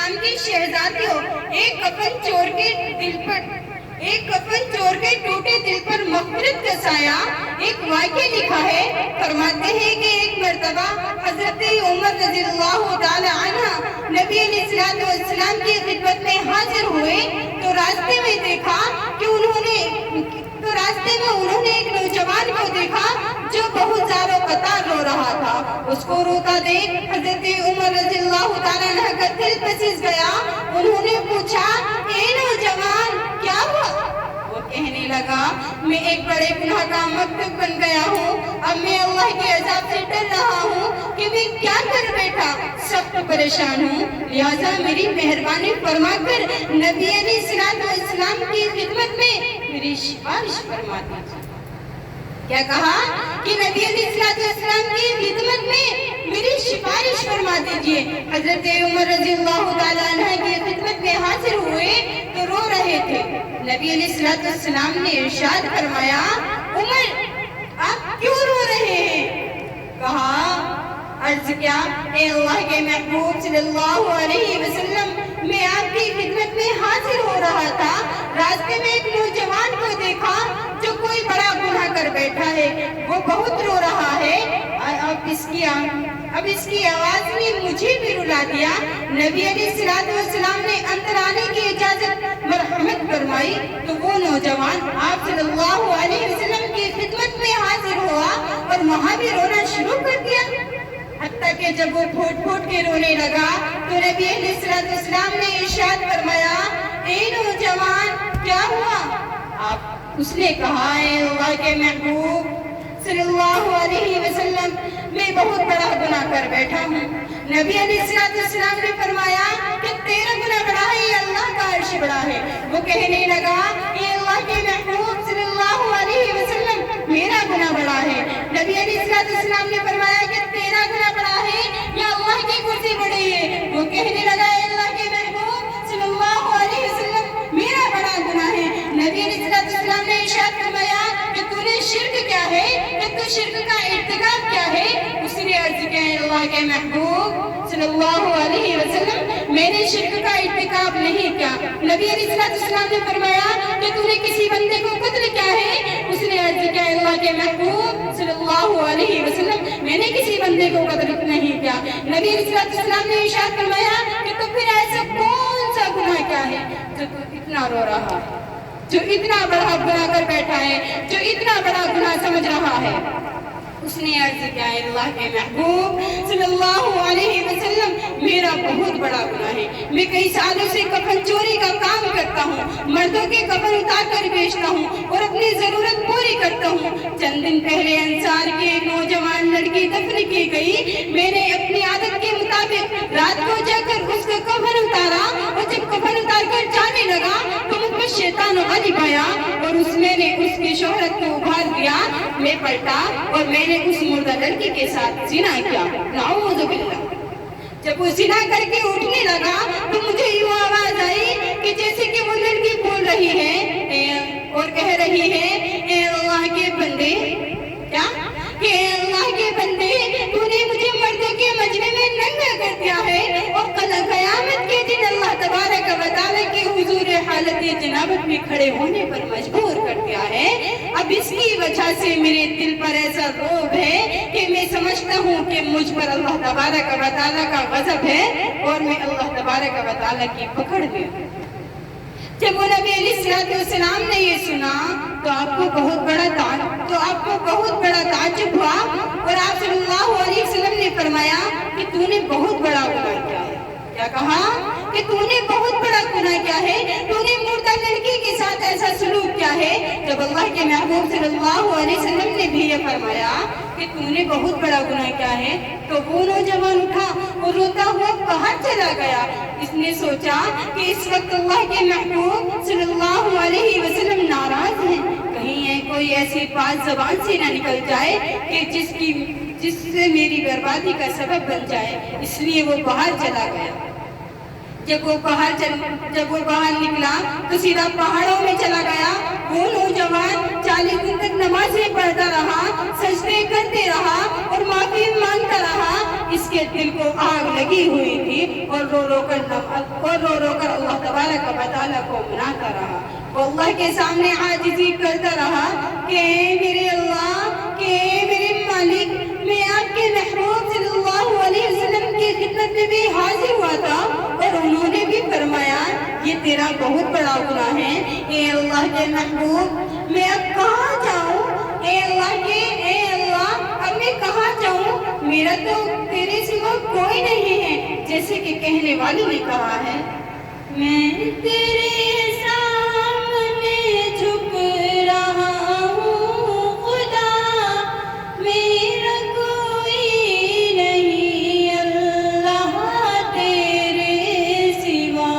السلام کی شہزادیوں، ایک کفن چور کے ٹوٹے دل پر مغفرت کا سایہ، ایک واقعہ لکھا ہے۔ فرماتے ہیں کہ ایک مرتبہ حضرت عمر رضی اللہ تعالی عنہ نبی علیہ السلام کی خدمت میں حاضر ہوئے تو راستے میں انہوں نے ایک نوجوان کو دیکھا جو بہت زیادہ قطار رو رہا تھا۔ اس کو روتا دیکھ حضرت عمر رضی اللہ تعالیٰ عنہ کا دل پسس گیا۔ انہوں نے پوچھا، اے نوجوان کیا ہوا؟ وہ کہنے لگا، میں ایک بڑے گناہ کا مکتوب بن گیا ہوں، اب میں اللہ کے عذاب سے ڈر رہا ہوں کہ میں کیا کر بیٹھا، سخت پریشان ہوں، لہٰذا میری مہربانی فرما کر نبی علیہ السلام کی خدمت میں میری سفارش فرما دیجیے۔ کیا کہا کہ نبی علیہ السلام کی خدمت میں میری سفارش فرما دیجیے۔ حضرت عمر رضی اللہ تعالیٰ عنہ کی خدمت میں حاضر ہوئے تو رو رہے تھے۔ نبی علیہ السلام نے ارشاد فرمایا، عمر آپ کیوں رو رہے ہیں؟ کہا، عرض کیا، اے اللہ کے محبوب صلی اللہ علیہ وسلم، میں آپ کی خدمت میں حاضر ہو رہا تھا، راستے میں ایک نوجوان کو دیکھا جو کوئی بڑا گناہ کر بیٹھا ہے، وہ بہت رو رہا ہے، اب اس کی آواز نے مجھے بھی رلا دیا۔ نبی علیہ السلام نے اندر آنے کی اجازت مرحمت فرمائی تو وہ نوجوان آپ صلی اللہ علیہ وسلم کی خدمت میں حاضر ہوا اور وہاں بھی رونا شروع کر دیا، حتیٰ کہ جب وہ پھوٹ پھوٹ کے رونے لگا تو نبی علیہ السلام نے ارشاد فرمایا، اے نوجوان کیا ہوا؟ اس نے کہا، اے اللہ کے محبوب صلی اللہ علیہ وسلم، میں بہت بڑا گناہ کر بیٹھا ہوں۔ نبی علیہ السلام نے فرمایا کہ تیرا گناہ بڑا ہے یا اللہ کا عرش بڑا ہے؟ وہ کہنے لگا، اے اللہ کے محبوب صلی اللہ علیہ وسلم، میرا گناہ بڑا ہے۔ نبی علیہ السلام نے فرمایا کہ تیرا گناہ بڑا ہے یا اللہ کی کرسی بڑی ہے؟ وہ کہنے لگا، اے اللہ کے محبوب صلی اللہ علیہ وسلم، میرا بڑا گناہ ہے۔ نبی علیہ السلام نے ارشاد فرمایا کہ تو نے شرک کیا ہے، کہ تو شرک کا ارتکاب کیا ہے؟ اس نے عرض کیا، اے اللہ کے محبوب صلی اللہ علیہ وسلم، میں نے شرک کا ارتکاب نہیں کیا۔ نبی علیہ السلام نے فرمایا کہ تو نے کسی بندے کو قتل کیا ہے؟ اس نے عرض کیا، اے اللہ کے محبوب صلی اللہ علیہ وسلم، میں نے کسی بندے کو قتل نہیں کیا۔ نبی علیہ السلام نے ارشاد فرمایا کہ تو پھر ایسا کون سا گناہ کیا ہے جو تو اتنا رو رہا ہے، جو اتنا بڑا گناہ کر بیٹھا ہے، جو اتنا بڑا گناہ سمجھ رہا ہے؟ اس نے عرض کیا، اے اللہ کے محبوب صلی اللہ علیہ وسلم، میرا بہت بڑا گناہ ہے، میں کئی سالوں سے کفن چوری کا کام کرتا ہوں، مردوں کے کفن اتار کر بیچتا ہوں اور اپنی ضرورت پوری کرتا ہوں۔ چند دن پہلے انصار کی ایک نوجوان لڑکی دفن کی گئی، میں نے اپنی عادت کے مطابق رات کو جا کر اس کا کفن اتارا اور جب کفن اتار کر جانے لگا تو مجھ پر شیطان غالب آیا اور اس نے اس کی شہرت کو ابھار دیا۔ میں پلٹا اور میں نے اس مردہ لڑکی کے ساتھ زنا کیا، نعوذ باللہ۔ جب وہ زنا کر کے اٹھنے لگا تو مجھے یوں آواز آئی کہ جیسے کہ وہ لڑکی بول رہی ہے اور کہہ رہی ہے، اے اللہ کے بندے، کیا کہ اے اللہ کے بندے، تو نے مجھے مردوں کے مجمع میں ننگا کر دیا ہے اور قیامت کے دن اللہ تبارک و تعالیٰ کے حضور حالت جنابت میں کھڑے ہونے پر مجبور کر دیا ہے۔ اب اس کی وجہ سے میرے دل پر ایسا روب ہے کہ میں سمجھتا ہوں کہ مجھ پر اللہ تبارک و تعالیٰ کا غضب ہے اور میں اللہ تبارک و تعالیٰ کی پکڑ میں ہوں۔ جب وہ نبی علیہ السلام نے یہ سنا تو آپ کو بہت بڑا تعجب ہوا اور آپ صلی اللہ علیہ وسلم نے فرمایا کہ تو نے بہت بڑا گناہ کیا ہے۔ کیا کہا کہ تو نے بہت بڑا گناہ کیا ہے، تو نے مردہ لڑکی کے ساتھ ایسا سلوک کیا ہے۔ جب اللہ کے محبوب صلی اللہ علیہ وسلم نے بھی یہ فرمایا کہ تو نے بہت بڑا گناہ کیا ہے تو وہ نوجوان اٹھا اور روتا ہوا باہر چلا گیا۔ اس نے سوچا کہ اس وقت اللہ کے محبوب صلی اللہ علیہ وسلم ناراض ہیں، کہیں کوئی ایسی بات زبان سے نہ نکل جائے کہ جس سے میری بربادی کا سبب بن جائے، اس لیے وہ باہر چلا گیا۔ جب وہ باہر نکلا تو سیدھا پہاڑوں میں چلا گیا. وہ نوجوان 40 دن تک نمازیں پڑھتا رہا, سجدے کرتے رہا اور معافی مانگتا رہا. اس کے دل کو آگ لگی ہوئی تھی اور رو رو کر اللہ تبارک و تعالیٰ کو مناتا رہا. وہ اللہ کے سامنے عاجزی کرتا رہا کہ میرے اللہ, کہ میرے مالک, میں آپ کے محبوب صلی اللہ علیہ وسلم کی خدمت میں بھی حاضر ہوا تھا اور انہوں نے بھی فرمایا یہ تیرا بہت بڑا گناہ ہے. اے اللہ کے محبوب, میں اب کہاں جاؤں؟ اے اللہ اب میں کہاں جاؤں؟ میرا تو تیرے سوا کوئی نہیں ہے. جیسے کہ کہنے والی نے کہا ہے, میں تیرے سامنے جھک رہا ہوں خدا, میرا کوئی نہیں اللہ تیرے سوا.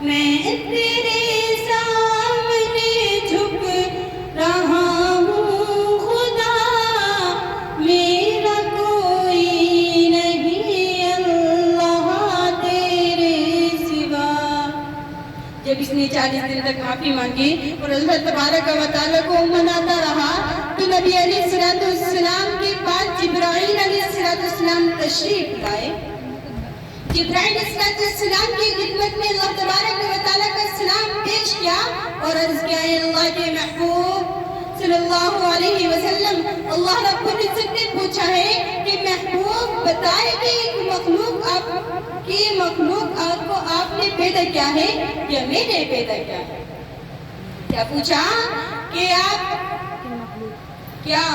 میں تیرے سامنے جھک رہا ہوں خدا, میرا کوئی نہیں اللہ تیرے سوا. جب اس نے 40 دن تک معافی مانگی اور اللہ تبارک و تعالیٰ کو مناتا رہا تو نبی علیہ السلام کے بعد جبرائیل علیہ السلام تشریف لائے. جبرائیل علیہ السلام کی خدمت میں اللہ تبارک و تعالیٰ کا سلام پیش کیا اور عرض کیا, اے اللہ کے محبوب صلی اللہ علیہ وسلم, اللہ رب العزت نے پوچھا ہے کہ محبوب بتائے کہ ایک مخلوق کو آپ نے پیدا کیا ہے یا میں نے پیدا کیا ہے. کیا پوچھا کہ آپ کیا